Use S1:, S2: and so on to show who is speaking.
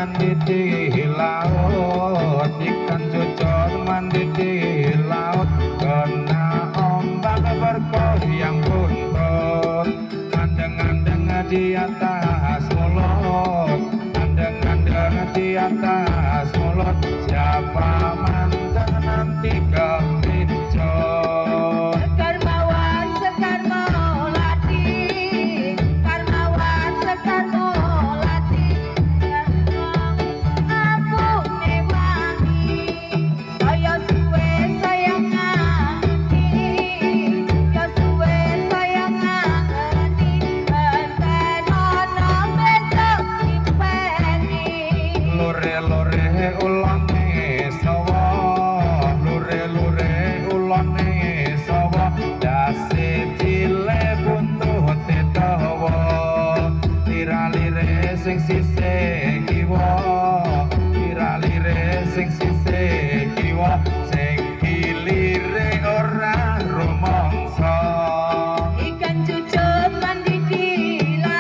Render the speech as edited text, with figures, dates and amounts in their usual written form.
S1: mandi di laut, ikan cucur mandi di laut, kena ombak bergoyang buntut, andeng-andeng di atas mulut, andeng-andeng di atas mulut, siapa mantan nanti kepincut.
S2: Karmawan Sekar Melati, Karmawan Sekar Melati, aku newangi, saya suwe sayang ngani, ya suwe sayang ngani, enten ono besok dipeni.
S1: Lore-lore